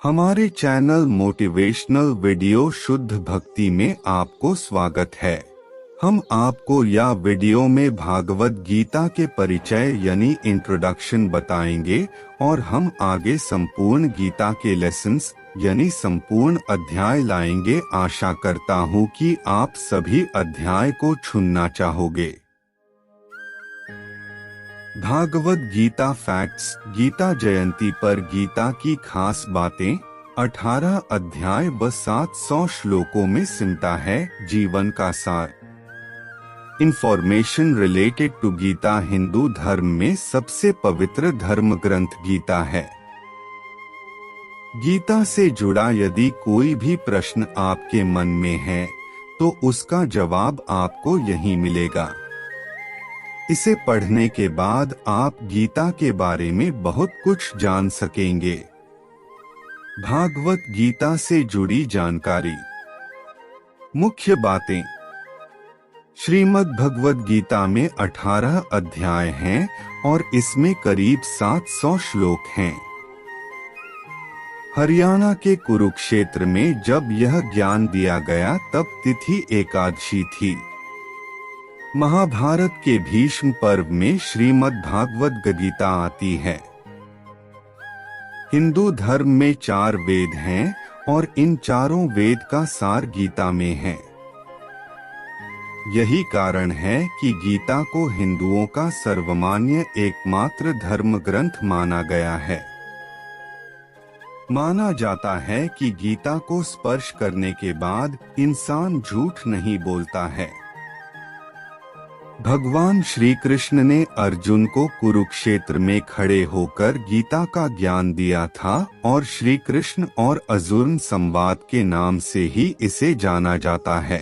हमारे channel motivational video शुद्ध भक्ति में आपको स्वागत है। हम आपको यह वीडियो में भागवत गीता के परिचय यानी इंट्रोडक्शन बताएंगे और हम आगे संपूर्ण गीता के लेसन्स यानी संपूर्ण अध्याय लाएंगे। आशा करता हूँ कि आप सभी अध्याय को चुनना चाहोगे। भागवत गीता फैक्ट्स। गीता जयंती पर गीता की खास बातें। 18 अध्याय व 700 श्लोकों में सिमटा है जीवन का सार। Information related to Gita. Hindu धर्म में सबसे पवित्र धर्म ग्रंथ गीता है। गीता से जुड़ा यदि कोई भी प्रश्न आपके मन में है तो उसका जवाब आपको यहीं मिलेगा। इसे पढ़ने के बाद आप गीता के बारे में बहुत कुछ जान सकेंगे। भागवत गीता से जुड़ी जानकारी। मुख्य बातें। श्रीमद् भगवद गीता में 18 अध्याय हैं और इसमें करीब 700 श्लोक हैं। हरियाणा के कुरुक्षेत्र में जब यह ज्ञान दिया गया तब तिथि एकादशी थी। महाभारत के भीष्म पर्व में श्रीमद् भागवत गीता आती है। हिंदू धर्म में 4 वेद हैं और इन चारों वेद का सार गीता में है। यही कारण है कि गीता को हिंदुओं का सर्वमान्य एकमात्र धर्म ग्रंथ माना गया है। माना जाता है कि गीता को स्पर्श करने के बाद इंसान झूठ नहीं बोलता है। भगवान श्री कृष्ण ने अर्जुन को कुरुक्षेत्र में खड़े होकर गीता का ज्ञान दिया था और श्री कृष्ण और अर्जुन संवाद के नाम से ही इसे जाना जाता है।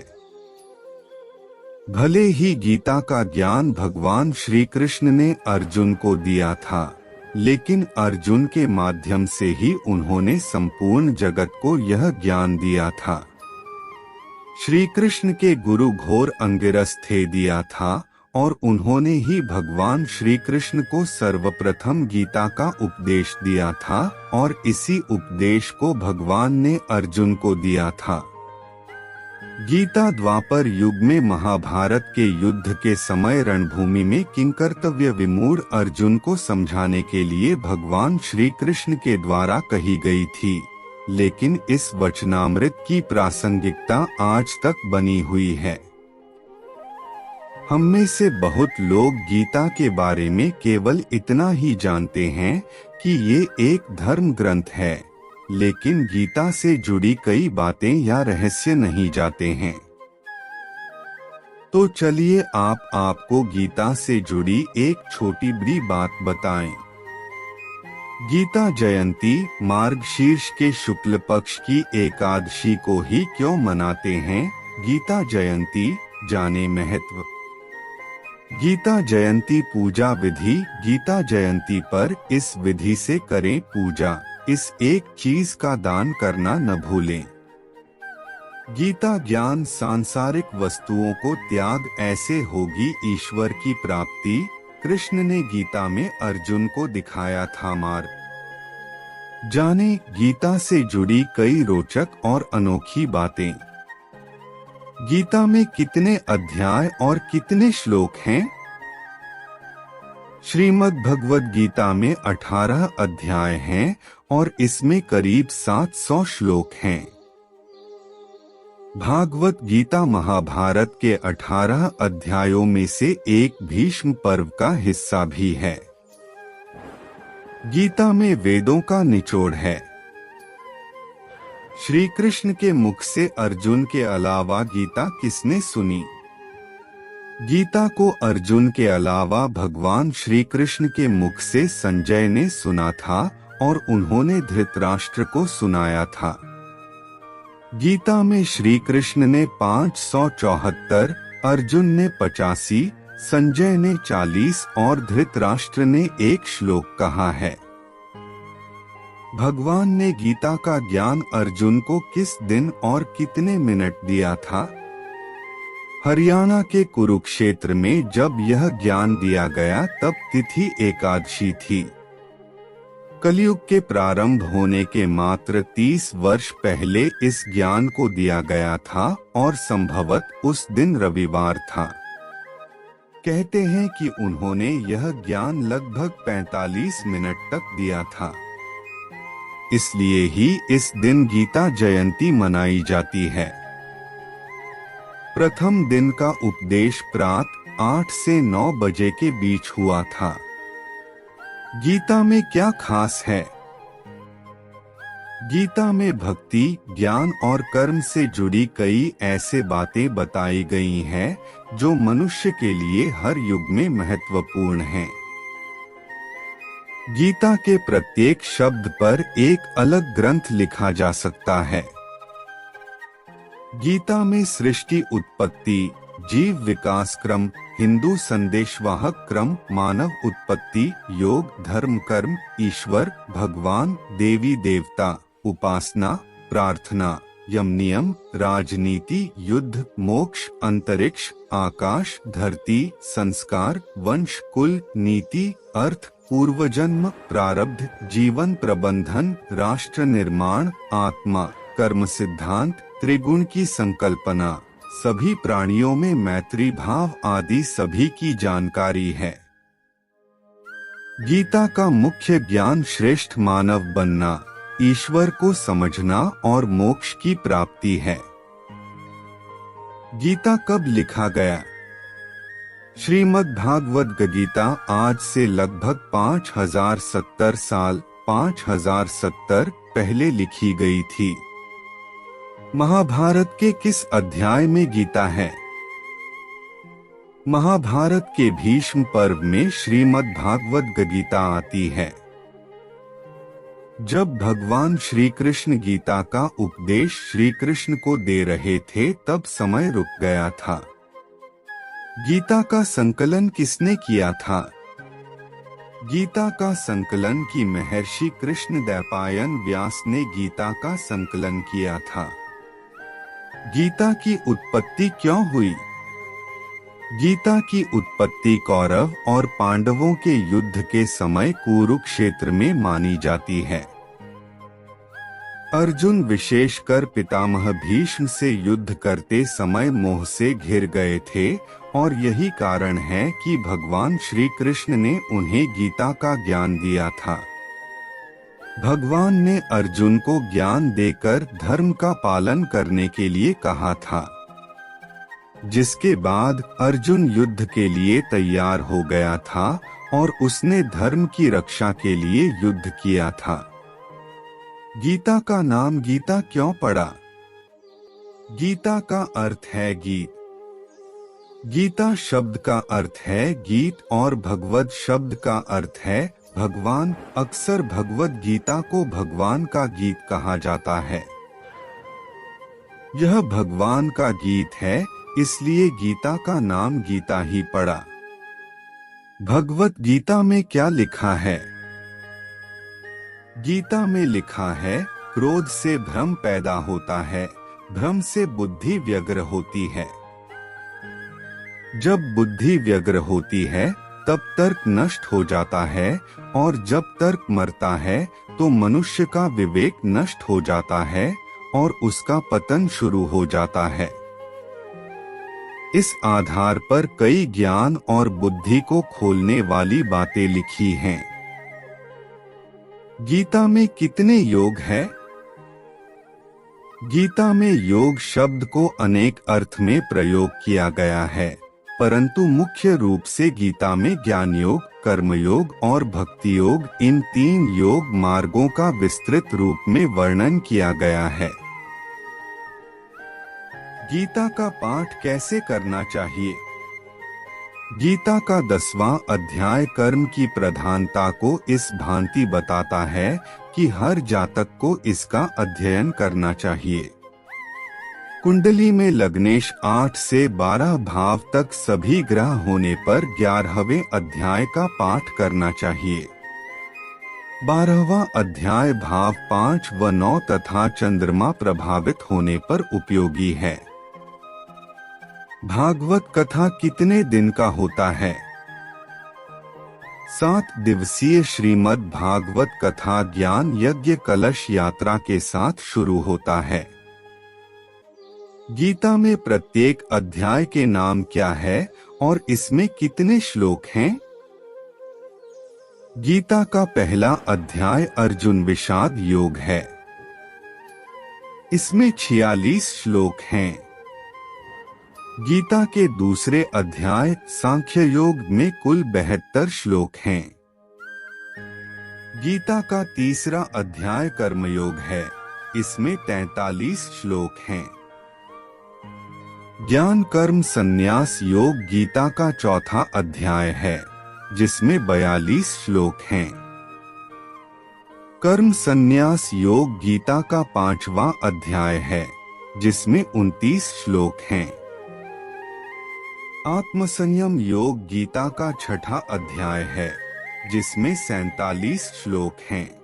भले ही गीता का ज्ञान भगवान श्री कृष्ण ने अर्जुन को दिया था, लेकिन अर्जुन के माध्यम से ही उन्होंने संपूर्ण जगत को यह ज्ञान दिया था। श्री कृष्ण के गुरु घोर अंगिरस थे दिया था और उन्होंने ही भगवान श्री कृष्ण को सर्वप्रथम गीता का उपदेश दिया था और इसी उपदेश को भगवान ने अर्जुन को दिया था। गीता द्वापर युग में महाभारत के युद्ध के समय रणभूमि में किंकर्तव्य विमूढ़ अर्जुन को समझाने के लिए भगवान श्री कृष्ण के द्वारा कही गई थी, लेकिन इस वचनामृत की प्रासंगिकता आज तक बनी हुई है। हम में से बहुत लोग गीता के बारे में केवल इतना ही जानते हैं कि ये एक धर्म ग्रंथ है, लेकिन गीता से जुड़ी कई बातें या रहस्य नहीं जाते हैं। तो चलिए आपको गीता से जुड़ी एक छोटी बड़ी बात बताएं। गीता जयंती मार्गशीर्ष के शुक्ल पक्ष की एकादशी को ही क्यों मनाते हैं? गीता जयंती जाने महत्व। गीता जयंती पूजा विधि। गीता जयंती पर इस विधि से करें पूजा। इस एक चीज का दान करना न भूलें। गीता ज्ञान सांसारिक वस्तुओं को त्याग ऐसे होगी ईश्वर की प्राप्ति। कृष्ण ने गीता में अर्जुन को दिखाया था मार्ग। जाने गीता से जुड़ी कई रोचक और अनोखी बातें। गीता में कितने अध्याय और कितने श्लोक हैं? श्रीमद् भगवद गीता में 18 अध्याय हैं और इसमें करीब 700 श्लोक हैं। भागवत गीता महाभारत के 18 अध्यायों में से एक भीष्म पर्व का हिस्सा भी है। गीता में वेदों का निचोड़ है। श्री कृष्ण के मुख से अर्जुन के अलावा गीता किसने सुनी? गीता को अर्जुन के अलावा भगवान श्री कृष्ण के मुख से संजय ने सुना था और उन्होंने धृतराष्ट्र को सुनाया था। गीता में श्री कृष्ण ने 574, अर्जुन ने 85, संजय ने 40 और धृतराष्ट्र ने 1 श्लोक कहा है। भगवान ने गीता का ज्ञान अर्जुन को किस दिन और कितने मिनट दिया था? हरियाणा के कुरुक्षेत्र में जब यह ज्ञान दिया गया तब तिथि एकादशी थी। कलयुग के प्रारंभ होने के मात्र 30 वर्ष पहले इस ज्ञान को दिया गया था और संभवत उस दिन रविवार था। कहते हैं कि उन्होंने यह ज्ञान लगभग 45 मिनट तक दिया था। इसलिए ही इस दिन गीता जयंती मनाई जाती है। प्रथम दिन का उपदेश प्रातः 8 से 9 बजे के बीच हुआ था। गीता में क्या खास है? गीता में भक्ति, ज्ञान और कर्म से जुड़ी कई ऐसे बातें बताई गई हैं जो मनुष्य के लिए हर युग में महत्वपूर्ण हैं। गीता के प्रत्येक शब्द पर एक अलग ग्रंथ लिखा जा सकता है। गीता में सृष्टि उत्पत्ति, जीव विकास क्रम, हिंदू संदेशवाहक क्रम, मानव उत्पत्ति, योग, धर्म, कर्म, ईश्वर, भगवान, देवी देवता, उपासना, प्रार्थना, यम नियम, राजनीति, युद्ध, मोक्ष, अंतरिक्ष, आकाश, धरती, संस्कार, वंश, कुल, नीति, अर्थ, पूर्वजन्म, प्रारब्ध, जीवन प्रबंधन, राष्ट्र निर्माण, आत्मा, कर्म सिद्धांत, त्रिगुण की संकल्पना, सभी प्राणियों में मैत्री भाव आदि सभी की जानकारी है। गीता का मुख्य ज्ञान श्रेष्ठ मानव बनना, ईश्वर को समझना और मोक्ष की प्राप्ति है। गीता कब लिखा गया? श्रीमद् भागवत गीता आज से लगभग 5070 साल 5070 पहले लिखी गई थी। महाभारत के किस अध्याय में गीता है? महाभारत के भीष्म पर्व में श्रीमद् भागवत गीता आती है। जब भगवान श्री कृष्ण गीता का उपदेश श्री कृष्ण को दे रहे थे तब समय रुक गया था। गीता का संकलन किसने किया था? गीता का संकलन की महर्षि कृष्णद्वैपायन व्यास ने गीता का संकलन किया था। गीता की उत्पत्ति क्यों हुई? गीता की उत्पत्ति कौरव और पांडवों के युद्ध के समय कुरुक्षेत्र में मानी जाती है। अर्जुन विशेषकर पितामह भीष्म से युद्ध करते समय मोह से घिर गए थे और यही कारण है कि भगवान श्री कृष्ण ने उन्हें गीता का ज्ञान दिया था। भगवान ने अर्जुन को ज्ञान देकर धर्म का पालन करने के लिए कहा था, जिसके बाद अर्जुन युद्ध के लिए तैयार हो गया था और उसने धर्म की रक्षा के लिए युद्ध किया था। गीता का नाम गीता क्यों पड़ा? गीता का अर्थ है गीत। गीता शब्द का अर्थ है गीत और भगवद शब्द का अर्थ है भगवान। अक्सर भगवद गीता को भगवान का गीत कहा जाता है। यह भगवान का गीत है, इसलिए गीता का नाम गीता ही पड़ा। भगवद गीता में क्या लिखा है? गीता में लिखा है, क्रोध से भ्रम पैदा होता है, भ्रम से बुद्धि व्यग्र होती है। जब बुद्धि व्यग्र होती है तब तर्क नष्ट हो जाता है और जब तर्क मरता है तो मनुष्य का विवेक नष्ट हो जाता है और उसका पतन शुरू हो जाता है। इस आधार पर कई ज्ञान और बुद्धि को खोलने वाली बातें लिखी हैं। गीता में कितने योग है? गीता में योग शब्द को अनेक अर्थ में प्रयोग किया गया है, परंतु मुख्य रूप से गीता में ज्ञान योग, कर्म योग और भक्ति योग, इन 3 योग मार्गों का विस्तृत रूप में वर्णन किया गया है। गीता का पाठ कैसे करना चाहिए? गीता का 10वां अध्याय कर्म की प्रधानता को इस भांति बताता है कि हर जातक को इसका अध्ययन करना चाहिए। कुंडली में लग्नेश 8 से 12 भाव तक सभी ग्रह होने पर 11वें अध्याय का पाठ करना चाहिए। 12वां अध्याय भाव 5 व 9 तथा चंद्रमा प्रभावित होने पर उपयोगी है। भागवत कथा कितने दिन का होता है? 7 दिवसीय श्रीमद् भागवत कथा ज्ञान यज्ञ कलश यात्रा के साथ शुरू होता है। गीता में प्रत्येक अध्याय के नाम क्या है और इसमें कितने श्लोक हैं? गीता का पहला अध्याय अर्जुन विषाद योग है। इसमें 46 श्लोक हैं। गीता के दूसरे अध्याय सांख्य योग में कुल 72 श्लोक हैं। गीता का तीसरा अध्याय कर्मयोग है। इसमें 43 श्लोक हैं। ज्ञान कर्म संन्यास योग गीता का चौथा अध्याय है, जिसमें 42 श्लोक हैं। कर्म संन्यास योग गीता का 5वां अध्याय है, जिसमें 29 श्लोक हैं। आत्मसंयम योग गीता का 6ठा अध्याय है, जिसमें 47 श्लोक हैं।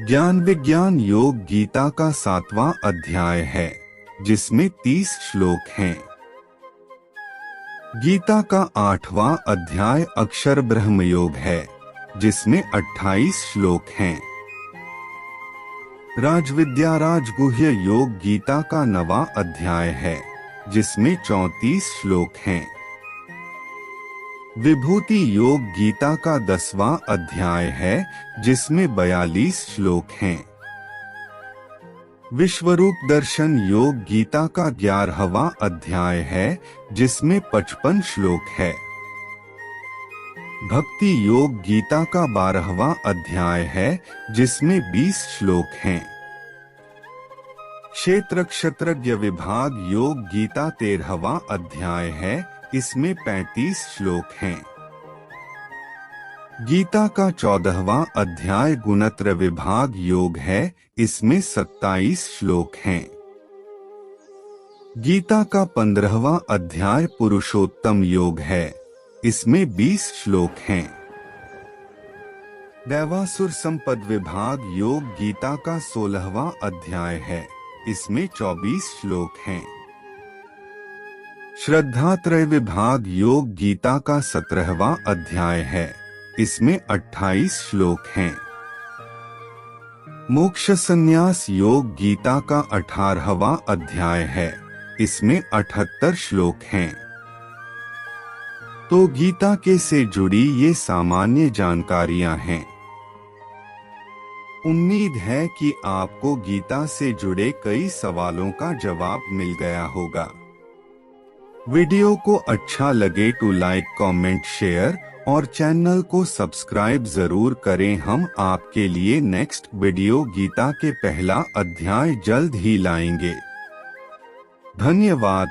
ज्ञान विज्ञान योग गीता का 7वां अध्याय है, जिसमें 30 श्लोक हैं। गीता का 8वां अध्याय अक्षर ब्रह्म योग है, जिसमें 28 श्लोक हैं। राजविद्या राजगुह्य योग गीता का 9वां अध्याय है, जिसमें 34 श्लोक हैं। विभूति योग गीता का 10वां अध्याय है, जिसमें 42 श्लोक हैं। विश्वरूप दर्शन योग गीता का 11वां अध्याय है, जिसमें 55 श्लोक है। भक्ति योग गीता का 12वां अध्याय है, जिसमें 20 श्लोक हैं। क्षेत्र क्षत्रज्ञ विभाग योग गीता 13वां अध्याय है, इसमें 35 श्लोक हैं। गीता का 14वां अध्याय गुणत्र विभाग योग है, इसमें 27 श्लोक हैं। गीता का 15वां अध्याय पुरुषोत्तम योग है, इसमें 20 श्लोक हैं। दैवासुर संपद विभाग योग गीता का 16वां अध्याय है, इसमें 24 श्लोक हैं। श्रद्धात्रय विभाग योग गीता का 17वां अध्याय है, इसमें 28 श्लोक हैं। मोक्ष संन्यास योग गीता का 18वां अध्याय है, इसमें 78 श्लोक हैं। तो गीता के से जुड़ी ये सामान्य जानकारियां हैं। उम्मीद है कि आपको गीता से जुड़े कई सवालों का जवाब मिल गया होगा। वीडियो को अच्छा लगे तो लाइक कमेंट शेयर और चैनल को सब्सक्राइब जरूर करें। हम आपके लिए नेक्स्ट वीडियो गीता के पहला अध्याय जल्द ही लाएंगे। धन्यवाद।